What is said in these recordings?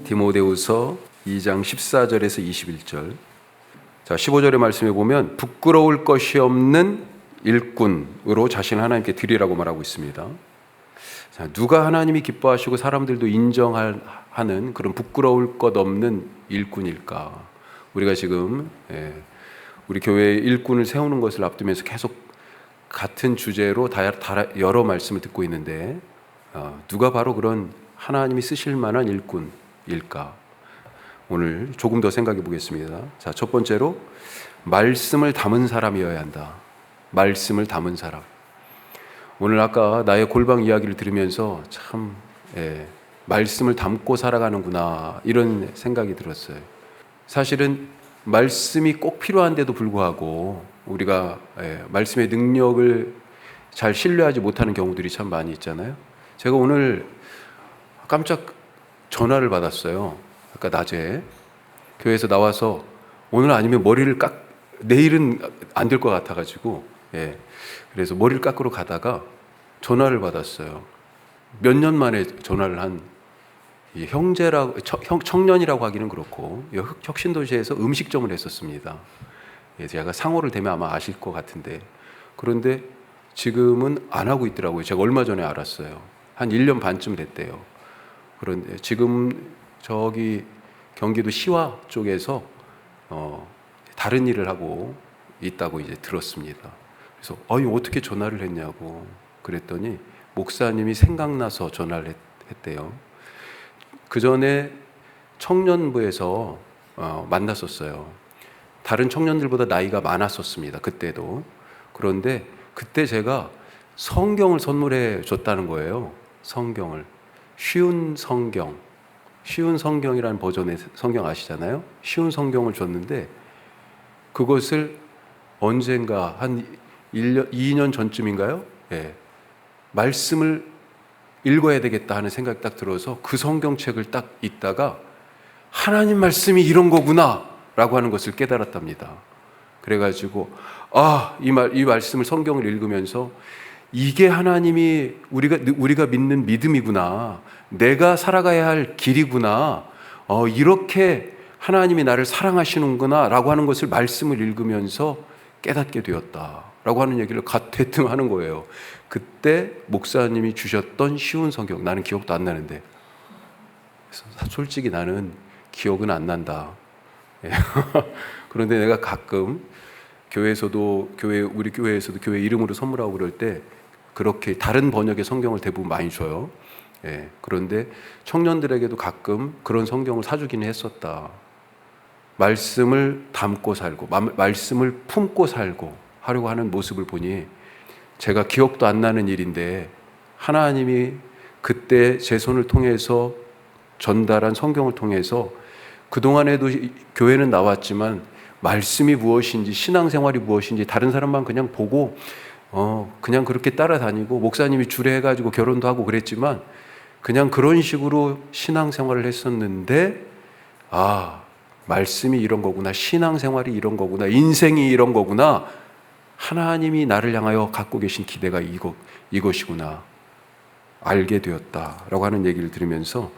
디모데후서 2장 14절에서 21절. 자, 15절의 말씀에 보면 부끄러울 것이 없는 일꾼으로 자신을 하나님께 드리라고 말하고 있습니다. 자, 누가 하나님이 기뻐하시고 사람들도 인정하는 그런 부끄러울 것 없는 일꾼일까? 우리가 지금 우리 교회에 일꾼을 세우는 것을 앞두면서 계속 같은 주제로 여러 말씀을 듣고 있는데 누가 바로 그런 하나님이 쓰실 만한 일꾼일까? 오늘 조금 더 생각해 보겠습니다. 자, 첫 번째로 말씀을 담은 사람이어야 한다. 말씀을 담은 사람. 오늘 아까 나의 골방 이야기를 들으면서 참 말씀을 담고 살아가는구나 이런 생각이 들었어요. 사실은 말씀이 꼭 필요한데도 불구하고 우리가 말씀의 능력을 잘 신뢰하지 못하는 경우들이 참 많이 있잖아요. 제가 오늘 깜짝 전화를 받았어요. 아까 낮에 교회에서 나와서 오늘 아니면 내일은 안 될 것 같아가지고 그래서 머리를 깎으러 가다가 전화를 받았어요. 몇 년 만에 전화를 한 청년이라고 하기는 그렇고 혁신도시에서 음식점을 했었습니다. 제가 상호를 대면 아마 아실 것 같은데 그런데 지금은 안 하고 있더라고요. 제가 얼마 전에 알았어요. 한 1년 반쯤 됐대요. 그런데 지금 저기 경기도 시와 쪽에서 다른 일을 하고 있다고 이제 들었습니다. 그래서 어떻게 전화를 했냐고 그랬더니 목사님이 생각나서 전화를 했대요. 그 전에 청년부에서 만났었어요. 다른 청년들보다 나이가 많았었습니다. 그때도. 그런데 그때 제가 성경을 선물해 줬다는 거예요. 성경을. 쉬운 성경이라는 버전의 성경 아시잖아요. 쉬운 성경을 줬는데 그것을 언젠가 한 2년 전쯤인가요? 말씀을 읽어야 되겠다 하는 생각이 딱 들어서 그 성경책을 딱 읽다가 하나님 말씀이 이런 거구나 라고 하는 것을 깨달았답니다. 그래가지고 이 말씀을 성경을 읽으면서 이게 하나님이 우리가 믿는 믿음이구나. 내가 살아가야 할 길이구나. 이렇게 하나님이 나를 사랑하시는구나 라고 하는 것을 말씀을 읽으면서 깨닫게 되었다 라고 하는 얘기를 대뜸하는 거예요. 그때 목사님이 주셨던 쉬운 성경, 나는 기억도 안 나는데 솔직히 나는 기억은 안 난다. 그런데 내가 가끔 우리 교회에서도 교회 이름으로 선물하고 그럴 때 그렇게 다른 번역의 성경을 대부분 많이 줘요. 그런데 청년들에게도 가끔 그런 성경을 사주기는 했었다. 말씀을 담고 살고 말씀을 품고 살고 하려고 하는 모습을 보니 제가 기억도 안 나는 일인데 하나님이 그때 제 손을 통해서 전달한 성경을 통해서 그동안에도 교회는 나왔지만 말씀이 무엇인지 신앙생활이 무엇인지 다른 사람만 그냥 보고 그냥 그렇게 따라다니고 목사님이 주례해가지고 결혼도 하고 그랬지만 그냥 그런 식으로 신앙생활을 했었는데 말씀이 이런 거구나, 신앙생활이 이런 거구나, 인생이 이런 거구나, 하나님이 나를 향하여 갖고 계신 기대가 이것이구나 알게 되었다라고 하는 얘기를 들으면서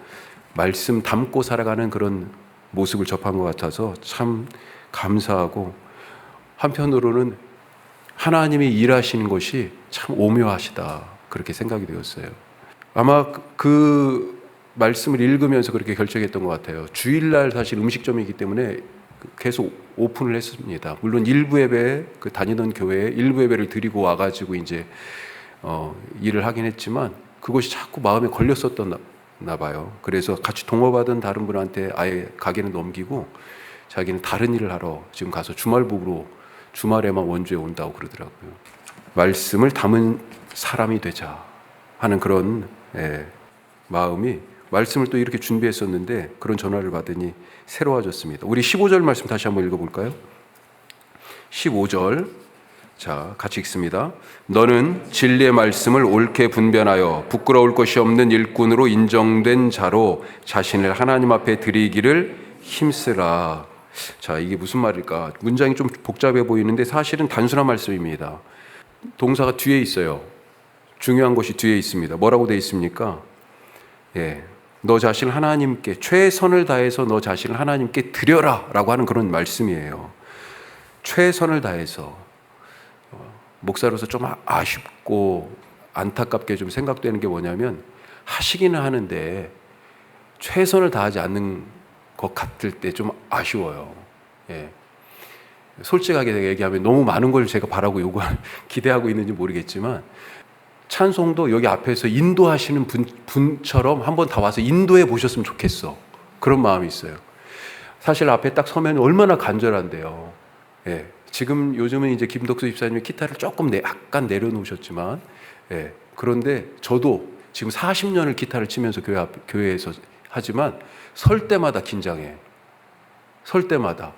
말씀 담고 살아가는 그런 모습을 접한 것 같아서 참 감사하고 한편으로는 하나님이 일하시는 것이 참 오묘하시다 그렇게 생각이 되었어요. 아마 그 말씀을 읽으면서 그렇게 결정했던 것 같아요. 주일날 사실 음식점이기 때문에 계속 오픈을 했습니다. 물론 일부 예배 다니던 교회에 일부 예배를 드리고 와가지고 이제 일을 하긴 했지만 그것이 자꾸 마음에 걸렸었나 봐요. 그래서 같이 동업하던 다른 분한테 아예 가게는 넘기고 자기는 다른 일을 하러 지금 가서 주말복으로 주말에만 원주에 온다고 그러더라고요. 말씀을 담은 사람이 되자 하는 그런 마음이 말씀을 또 이렇게 준비했었는데 그런 전화를 받으니 새로워졌습니다. 우리 15절 말씀 다시 한번 읽어볼까요? 15절 자 같이 읽습니다. 너는 진리의 말씀을 옳게 분별하여 부끄러울 것이 없는 일꾼으로 인정된 자로 자신을 하나님 앞에 드리기를 힘쓰라. 자 이게 무슨 말일까? 문장이 좀 복잡해 보이는데 사실은 단순한 말씀입니다. 동사가 뒤에 있어요. 중요한 것이 뒤에 있습니다. 뭐라고 되어 있습니까? 너 자신을 하나님께, 최선을 다해서 너 자신을 하나님께 드려라 라고 하는 그런 말씀이에요. 최선을 다해서. 목사로서 좀 아쉽고 안타깝게 좀 생각되는 게 뭐냐면, 하시기는 하는데 최선을 다하지 않는 것 같을 때 좀 아쉬워요. 예. 솔직하게 얘기하면 너무 많은 걸 제가 바라고 기대하고 있는지 모르겠지만, 찬송도 여기 앞에서 인도하시는 분처럼 한번 다 와서 인도해 보셨으면 좋겠어. 그런 마음이 있어요. 사실 앞에 딱 서면 얼마나 간절한데요. 예. 지금 요즘은 이제 김덕수 집사님이 기타를 조금 약간 내려놓으셨지만, 예. 그런데 저도 지금 40년을 기타를 치면서 교회에서 하지만 설 때마다 긴장해. 설 때마다.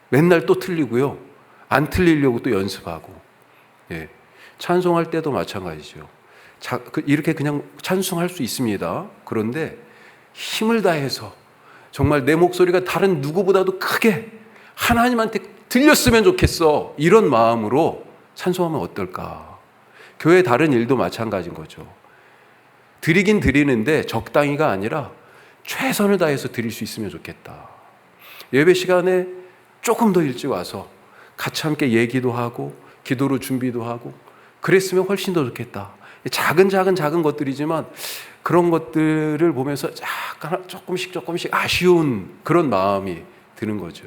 맨날 또 틀리고요. 안 틀리려고 또 연습하고. 예. 찬송할 때도 마찬가지죠. 이렇게 그냥 찬송할 수 있습니다. 그런데 힘을 다해서 정말 내 목소리가 다른 누구보다도 크게 하나님한테 들렸으면 좋겠어. 이런 마음으로 찬송하면 어떨까? 교회 다른 일도 마찬가지인 거죠. 드리긴 드리는데 적당히가 아니라 최선을 다해서 드릴 수 있으면 좋겠다. 예배 시간에 조금 더 일찍 와서 같이 함께 얘기도 하고 기도로 준비도 하고 그랬으면 훨씬 더 좋겠다. 작은 것들이지만 그런 것들을 보면서 약간 조금씩 아쉬운 그런 마음이 드는 거죠.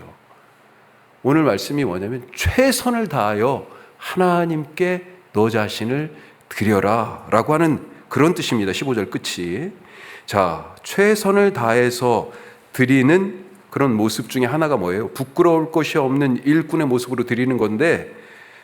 오늘 말씀이 뭐냐면 최선을 다하여 하나님께 너 자신을 드려라 라고 하는 그런 뜻입니다. 15절 끝이. 자, 최선을 다해서 드리는 그런 모습 중에 하나가 뭐예요? 부끄러울 것이 없는 일꾼의 모습으로 드리는 건데,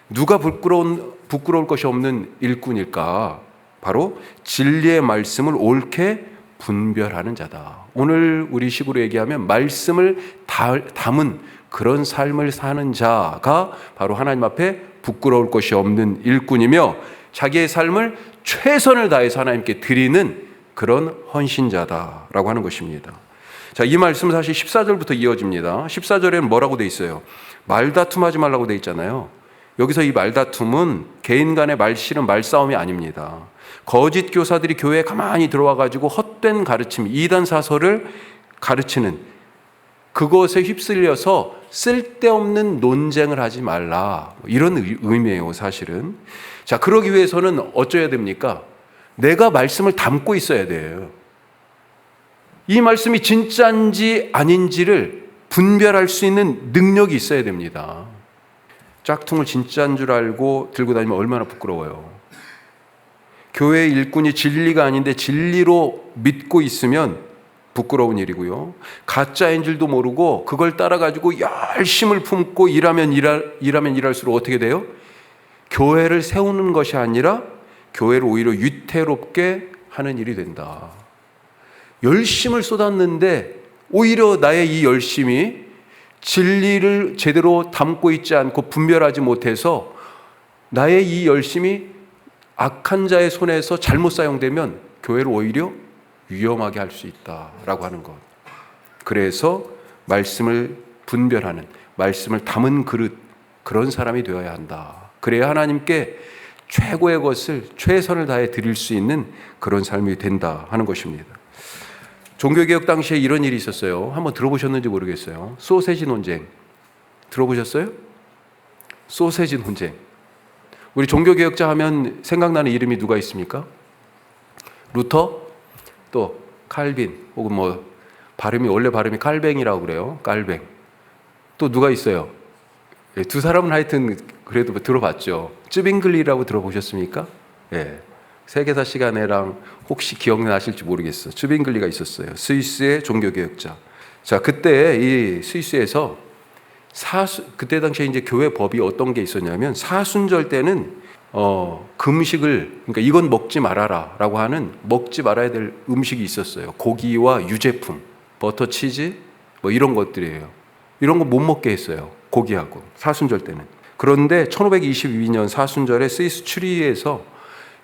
누가 부끄러울 것이 없는 일꾼일까? 바로 진리의 말씀을 옳게 분별하는 자다. 오늘 우리 식으로 얘기하면 말씀을 담은 그런 삶을 사는 자가 바로 하나님 앞에 부끄러울 것이 없는 일꾼이며, 자기의 삶을 최선을 다해서 하나님께 드리는 그런 헌신자다라고 하는 것입니다. 자, 이 말씀은 사실 14절부터 이어집니다. 14절에는 뭐라고 돼 있어요? 말다툼하지 말라고 돼 있잖아요. 여기서 이 말다툼은 개인 간의 말씨름, 말싸움이 아닙니다. 거짓 교사들이 교회에 가만히 들어와 가지고 헛된 가르침, 이단 사설을 가르치는, 그것에 휩쓸려서 쓸데없는 논쟁을 하지 말라, 이런 의미예요, 사실은. 자, 그러기 위해서는 어쩌야 됩니까? 내가 말씀을 담고 있어야 돼요. 이 말씀이 진짜인지 아닌지를 분별할 수 있는 능력이 있어야 됩니다. 짝퉁을 진짜인 줄 알고 들고 다니면 얼마나 부끄러워요. 교회 일꾼이 진리가 아닌데 진리로 믿고 있으면 부끄러운 일이고요. 가짜인 줄도 모르고 그걸 따라가지고 열심을 품고 일하면 일할수록 어떻게 돼요? 교회를 세우는 것이 아니라 교회를 오히려 위태롭게 하는 일이 된다. 열심을 쏟았는데 오히려 나의 이 열심이 진리를 제대로 담고 있지 않고 분별하지 못해서 나의 이 열심이 악한 자의 손에서 잘못 사용되면 교회를 오히려 위험하게 할 수 있다라고 하는 것. 그래서 말씀을 분별하는, 말씀을 담은 그릇, 그런 사람이 되어야 한다. 그래야 하나님께 최고의 것을 최선을 다해 드릴 수 있는 그런 삶이 된다 하는 것입니다. 종교개혁 당시에 이런 일이 있었어요. 한번 들어보셨는지 모르겠어요. 소세지 논쟁. 들어보셨어요? 소세지 논쟁. 우리 종교개혁자 하면 생각나는 이름이 누가 있습니까? 루터, 또 칼빈, 혹은 원래 발음이 칼뱅이라고 그래요. 칼뱅. 또 누가 있어요? 두 사람은 하여튼 그래도 들어봤죠. 쯔빙글리라고 들어보셨습니까? 예. 세계사 시간에랑 혹시 기억나실지 모르겠어요. 쯔빙글리가 있었어요. 스위스의 종교개혁자. 자, 그때 이 스위스에서 그때 당시에 이제 교회 법이 어떤 게 있었냐면, 사순절 때는 금식을, 그러니까 이건 먹지 말아라라고 하는 먹지 말아야 될 음식이 있었어요. 고기와 유제품, 버터, 치즈, 이런 것들이에요. 이런 거 못 먹게 했어요. 고기하고 사순절 때는. 그런데 1522년 사순절에 스위스 추리히에서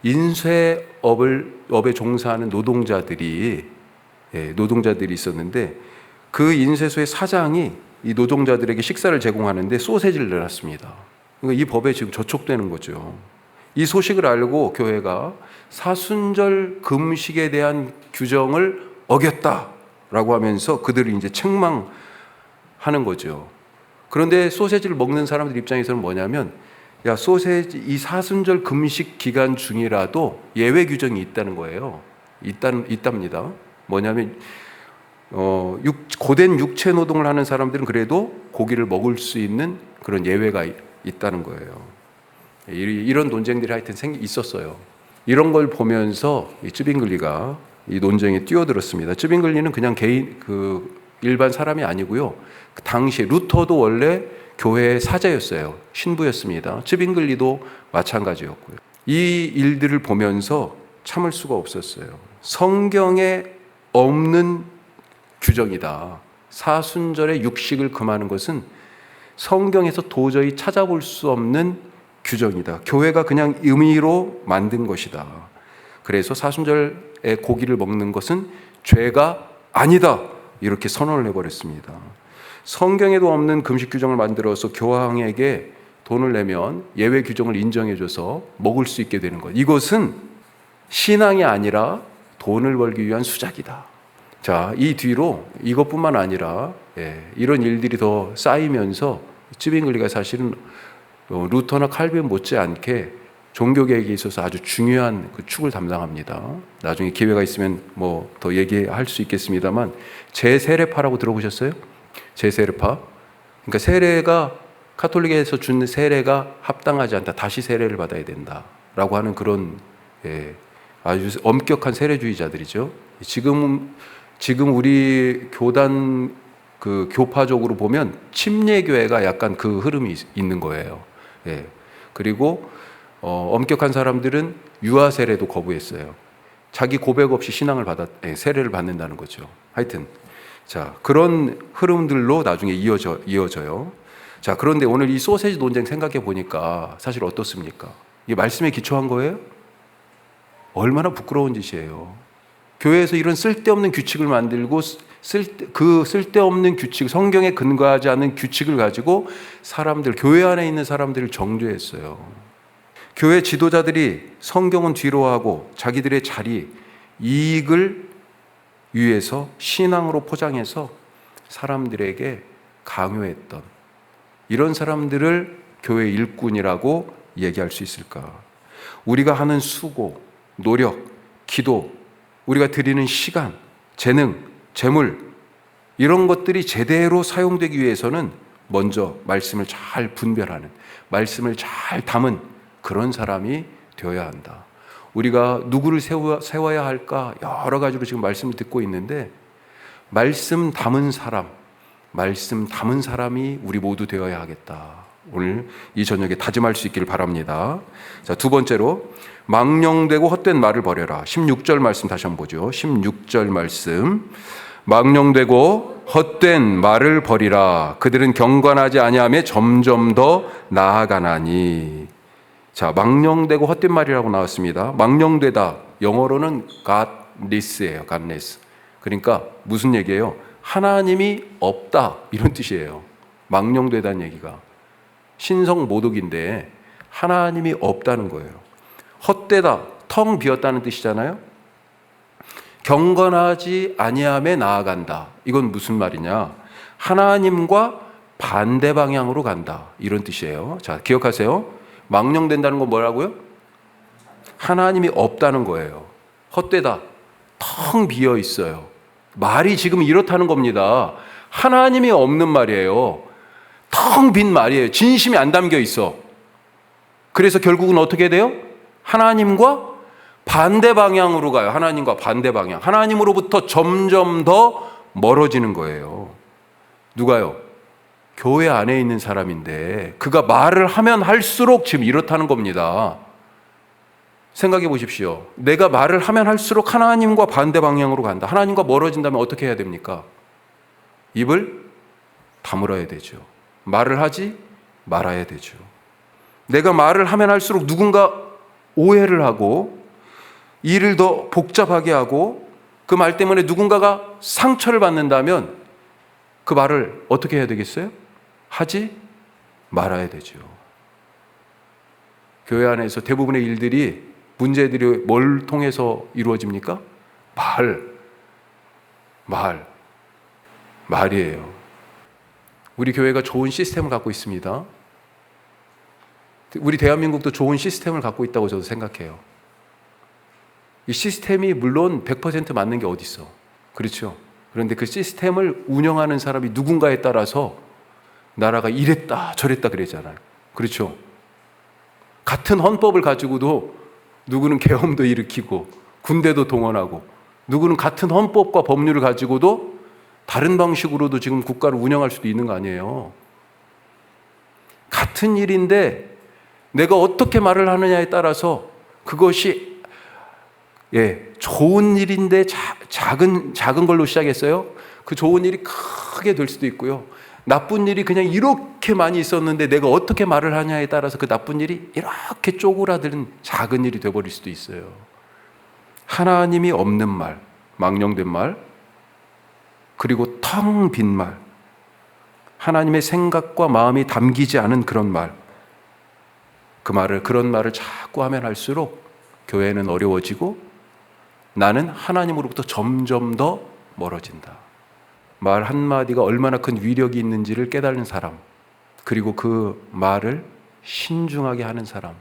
인쇄업에 종사하는 노동자들이 있었는데, 그 인쇄소의 사장이 이 노동자들에게 식사를 제공하는데 소세지를 내놨습니다. 그러니까 이 법에 지금 저촉되는 거죠. 이 소식을 알고 교회가 사순절 금식에 대한 규정을 어겼다라고 하면서 그들을 이제 책망하는 거죠. 그런데 소세지를 먹는 사람들 입장에서는 뭐냐면, 야, 소세지 이 사순절 금식 기간 중이라도 예외 규정이 있다는 거예요. 있답니다. 뭐냐면 고된 육체 노동을 하는 사람들은 그래도 고기를 먹을 수 있는 그런 예외가 있다는 거예요. 이런 논쟁들이 하여튼 있었어요. 이런 걸 보면서 이 쯔빙글리가 이 논쟁에 뛰어들었습니다. 쯔빙글리는 그냥 일반 사람이 아니고요. 그 당시 루터도 원래 교회의 사제였어요. 신부였습니다. 쯔빙글리도 마찬가지였고요. 이 일들을 보면서 참을 수가 없었어요. 성경에 없는 규정이다. 사순절에 육식을 금하는 것은 성경에서 도저히 찾아볼 수 없는 규정이다. 교회가 그냥 임의로 만든 것이다. 그래서 사순절에 고기를 먹는 것은 죄가 아니다. 이렇게 선언을 해버렸습니다. 성경에도 없는 금식 규정을 만들어서 교황에게 돈을 내면 예외 규정을 인정해줘서 먹을 수 있게 되는 것. 이것은 신앙이 아니라 돈을 벌기 위한 수작이다. 자, 이 뒤로 이것뿐만 아니라 이런 일들이 더 쌓이면서 쯔빙글리가 사실은 루터나 칼빈 못지않게 종교개혁에 있어서 아주 중요한 그 축을 담당합니다. 나중에 기회가 있으면 뭐 더 얘기할 수 있겠습니다만, 제세례파라고 들어보셨어요? 제세례파. 그러니까 세례가 카톨릭에서 준 세례가 합당하지 않다. 다시 세례를 받아야 된다라고 하는 그런 아주 엄격한 세례주의자들이죠. 지금 우리 교단 그 교파적으로 보면 침례교회가 약간 그 흐름이 있는 거예요. 그리고 엄격한 사람들은 유아 세례도 거부했어요. 자기 고백 없이 세례를 받는다는 거죠. 하여튼 자, 그런 흐름들로 나중에 이어져요. 자, 그런데 오늘 이 소세지 논쟁 생각해 보니까 사실 어떻습니까? 이게 말씀에 기초한 거예요? 얼마나 부끄러운 짓이에요. 교회에서 이런 쓸데없는 규칙을 만들고 그 쓸데없는 규칙, 성경에 근거하지 않은 규칙을 가지고 교회 안에 있는 사람들을 정죄했어요. 교회 지도자들이 성경은 뒤로 하고 자기들의 자리, 이익을 위해서 신앙으로 포장해서 사람들에게 강요했던 이런 사람들을 교회 일꾼이라고 얘기할 수 있을까? 우리가 하는 수고, 노력, 기도, 우리가 드리는 시간, 재능, 재물, 이런 것들이 제대로 사용되기 위해서는 먼저 말씀을 잘 분별하는, 말씀을 잘 담은 그런 사람이 되어야 한다. 우리가 누구를 세워야 할까 여러 가지로 지금 말씀을 듣고 있는데, 말씀 담은 사람이 우리 모두 되어야 하겠다. 오늘 이 저녁에 다짐할 수 있기를 바랍니다. 자, 두 번째로 망령되고 헛된 말을 버려라. 16절 말씀 다시 한번 보죠. 16절 말씀. 망령되고 헛된 말을 버리라. 그들은 경건하지 아니하며 점점 더 나아가나니. 자, 망령되고 헛된 말이라고 나왔습니다. 망령되다, 영어로는 godless예요. godless. 그러니까 무슨 얘기예요? 하나님이 없다, 이런 뜻이에요. 망령되다는 얘기가 신성 모독인데 하나님이 없다는 거예요. 헛되다, 텅 비었다는 뜻이잖아요. 경건하지 아니함에 나아간다. 이건 무슨 말이냐? 하나님과 반대 방향으로 간다, 이런 뜻이에요. 자, 기억하세요. 망령된다는 건 뭐라고요? 하나님이 없다는 거예요. 헛되다, 텅 비어 있어요. 말이 지금 이렇다는 겁니다. 하나님이 없는 말이에요. 텅 빈 말이에요. 진심이 안 담겨 있어. 그래서 결국은 어떻게 돼요? 하나님과 반대 방향으로 가요. 하나님과 반대 방향. 하나님으로부터 점점 더 멀어지는 거예요. 누가요? 교회 안에 있는 사람인데 그가 말을 하면 할수록 지금 이렇다는 겁니다. 생각해 보십시오. 내가 말을 하면 할수록 하나님과 반대 방향으로 간다. 하나님과 멀어진다면 어떻게 해야 됩니까? 입을 다물어야 되죠. 말을 하지 말아야 되죠. 내가 말을 하면 할수록 누군가 오해를 하고 일을 더 복잡하게 하고 그 말 때문에 누군가가 상처를 받는다면 그 말을 어떻게 해야 되겠어요? 하지 말아야 되죠. 교회 안에서 대부분의 일들이, 문제들이 뭘 통해서 이루어집니까? 말이에요. 우리 교회가 좋은 시스템을 갖고 있습니다. 우리 대한민국도 좋은 시스템을 갖고 있다고 저도 생각해요. 이 시스템이 물론 100% 맞는 게 어디 있어. 그렇죠. 그런데 그 시스템을 운영하는 사람이 누군가에 따라서 나라가 이랬다 저랬다 그랬잖아요. 그렇죠. 같은 헌법을 가지고도 누구는 계엄도 일으키고 군대도 동원하고, 누구는 같은 헌법과 법률을 가지고도 다른 방식으로도 지금 국가를 운영할 수도 있는 거 아니에요. 같은 일인데 내가 어떻게 말을 하느냐에 따라서 그것이 좋은 일인데 작은 걸로 시작했어요. 그 좋은 일이 크게 될 수도 있고요. 나쁜 일이 그냥 이렇게 많이 있었는데 내가 어떻게 말을 하냐에 따라서 그 나쁜 일이 이렇게 쪼그라드는 작은 일이 되어버릴 수도 있어요. 하나님이 없는 말, 망령된 말, 그리고 텅 빈 말, 하나님의 생각과 마음이 담기지 않은 그런 말, 그런 말을 자꾸 하면 할수록 교회는 어려워지고 나는 하나님으로부터 점점 더 멀어진다. 말 한마디가 얼마나 큰 위력이 있는지를 깨달은 사람, 그리고 그 말을 신중하게 하는 사람.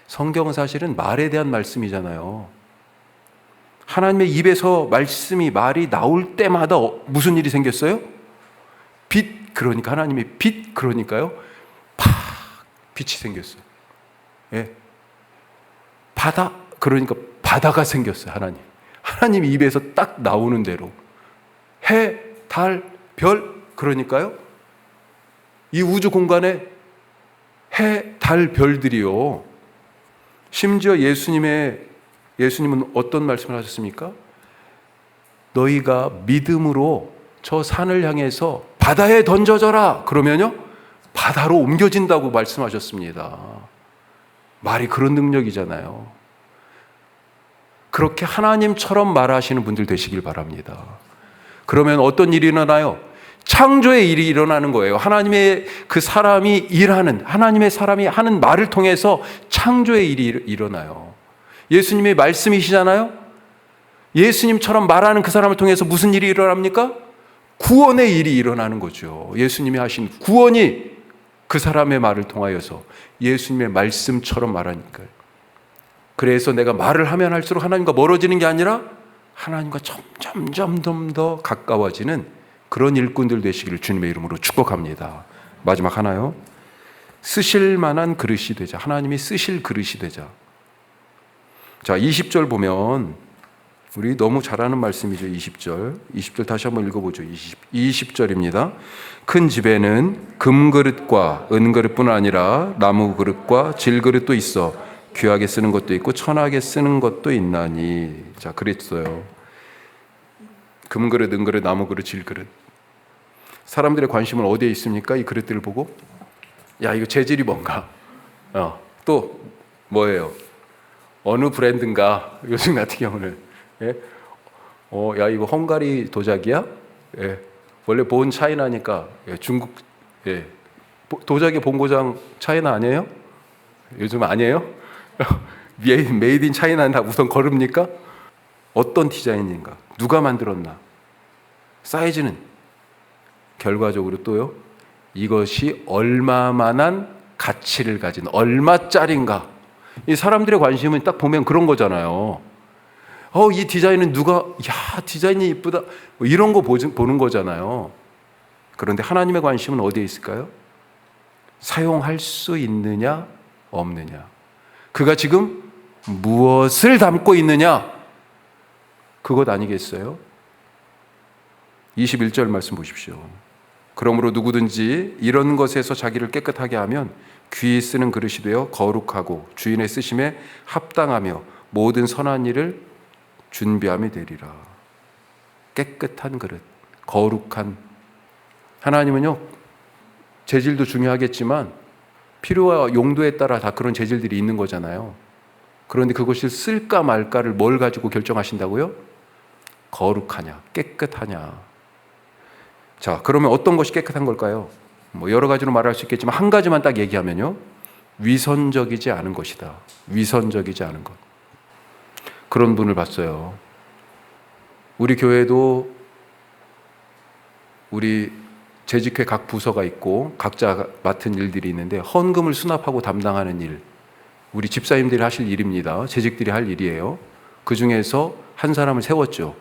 성경은 사실은 말에 대한 말씀이잖아요. 하나님의 입에서 말이 나올 때마다 무슨 일이 생겼어요? 그러니까 하나님의 그러니까요. 팍 빛이 생겼어요. 바다, 그러니까 바다가 생겼어요. 하나님 입에서 딱 나오는 대로. 해, 달, 별, 그러니까요. 이 우주 공간에 해, 달, 별들이요. 심지어 예수님은 어떤 말씀을 하셨습니까? 너희가 믿음으로 저 산을 향해서 바다에 던져져라. 그러면요, 바다로 옮겨진다고 말씀하셨습니다. 말이 그런 능력이잖아요. 그렇게 하나님처럼 말하시는 분들 되시길 바랍니다. 그러면 어떤 일이 일어나요? 창조의 일이 일어나는 거예요. 하나님의 사람이 하는 말을 통해서 창조의 일이 일어나요. 예수님의 말씀이시잖아요. 예수님처럼 말하는 그 사람을 통해서 무슨 일이 일어납니까? 구원의 일이 일어나는 거죠. 예수님이 하신 구원이 그 사람의 말을 통하여서 예수님의 말씀처럼 말하니까요. 그래서 내가 말을 하면 할수록 하나님과 멀어지는 게 아니라 하나님과 점점 더 가까워지는 그런 일꾼들 되시기를 주님의 이름으로 축복합니다. 마지막 하나요. 쓰실 만한 그릇이 되자. 하나님이 쓰실 그릇이 되자. 자, 20절 보면 우리 너무 잘 아는 말씀이죠. 20절 다시 한번 읽어보죠. 20절입니다. 큰 집에는 금그릇과 은그릇뿐 아니라 나무 그릇과 질그릇도 있어 귀하게 쓰는 것도 있고 천하게 쓰는 것도 있나니. 자, 그랬어요. 금그릇, 은그릇, 나무그릇, 질그릇. 사람들의 관심은 어디에 있습니까? 이 그릇들을 보고 야, 이거 재질이 뭔가, 또 뭐예요? 어느 브랜드인가? 요즘 같은 경우는 야, 이거 헝가리 도자기야? 원래 본 차이나니까 중국 도자기 본고장 차이나 아니에요? 요즘 아니에요? 메이드 인 차이나는 다 우선 걸읍니까? 어떤 디자인인가? 누가 만들었나? 사이즈는 결과적으로 또요, 이것이 얼마만한 가치를 가진, 얼마짜린가? 이 사람들의 관심은 딱 보면 그런 거잖아요. 이 디자인은 디자인이 이쁘다, 뭐 이런 거 보는 거잖아요. 그런데 하나님의 관심은 어디에 있을까요? 사용할 수 있느냐 없느냐, 그가 지금 무엇을 담고 있느냐, 그것 아니겠어요? 21절 말씀 보십시오. 그러므로 누구든지 이런 것에서 자기를 깨끗하게 하면 귀히 쓰는 그릇이 되어 거룩하고 주인의 쓰심에 합당하며 모든 선한 일을 준비함이 되리라. 깨끗한 그릇, 거룩한. 하나님은요, 재질도 중요하겠지만 필요와 용도에 따라 다 그런 재질들이 있는 거잖아요. 그런데 그것을 쓸까 말까를 뭘 가지고 결정하신다고요? 거룩하냐, 깨끗하냐. 자, 그러면 어떤 것이 깨끗한 걸까요? 뭐 여러 가지로 말할 수 있겠지만 한 가지만 딱 얘기하면요, 위선적이지 않은 것이다. 위선적이지 않은 것. 그런 분을 봤어요. 우리 교회도 우리 재직회 각 부서가 있고 각자 맡은 일들이 있는데 헌금을 수납하고 담당하는 일, 우리 집사님들이 하실 일입니다. 재직들이 할 일이에요. 그 중에서 한 사람을 세웠죠.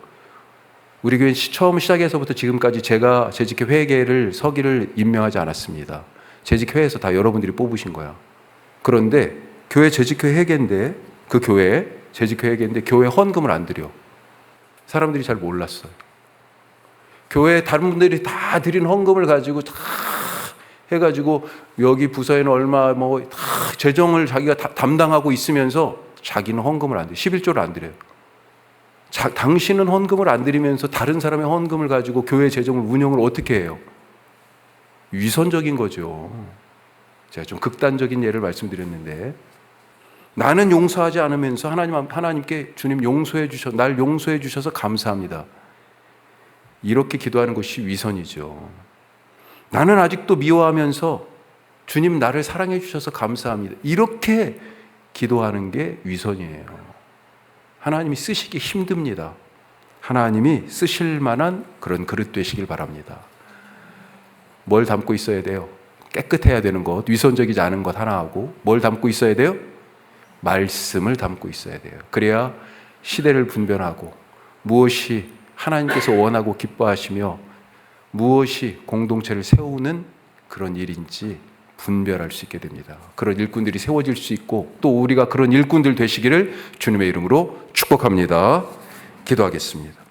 우리 교회 처음 시작해서부터 지금까지 제가 재직회 회계를 서기를 임명하지 않았습니다. 재직회에서 다 여러분들이 뽑으신 거야. 그런데 교회 재직회 회계인데, 그 교회 재직회 회계인데 교회 헌금을 안 드려. 사람들이 잘 몰랐어요. 교회 다른 분들이 다 드린 헌금을 가지고 다 해가지고 여기 부서에는 얼마 다 재정을 자기가 다 담당하고 있으면서 자기는 헌금을 안 드려요. 11조를 안 드려요. 당신은 헌금을 안 드리면서 다른 사람의 헌금을 가지고 교회 재정을 운영을 어떻게 해요? 위선적인 거죠. 제가 좀 극단적인 예를 말씀드렸는데, 나는 용서하지 않으면서 하나님께 주님 날 용서해 주셔서 감사합니다. 이렇게 기도하는 것이 위선이죠. 나는 아직도 미워하면서 주님 나를 사랑해 주셔서 감사합니다. 이렇게 기도하는 게 위선이에요. 하나님이 쓰시기 힘듭니다. 하나님이 쓰실 만한 그런 그릇 되시길 바랍니다. 뭘 담고 있어야 돼요? 깨끗해야 되는 것, 위선적이지 않은 것 하나 하고, 뭘 담고 있어야 돼요? 말씀을 담고 있어야 돼요. 그래야 시대를 분별하고 무엇이 하나님께서 원하고 기뻐하시며 무엇이 공동체를 세우는 그런 일인지 분별할 수 있게 됩니다. 그런 일꾼들이 세워질 수 있고, 또 우리가 그런 일꾼들 되시기를 주님의 이름으로 축복합니다. 기도하겠습니다.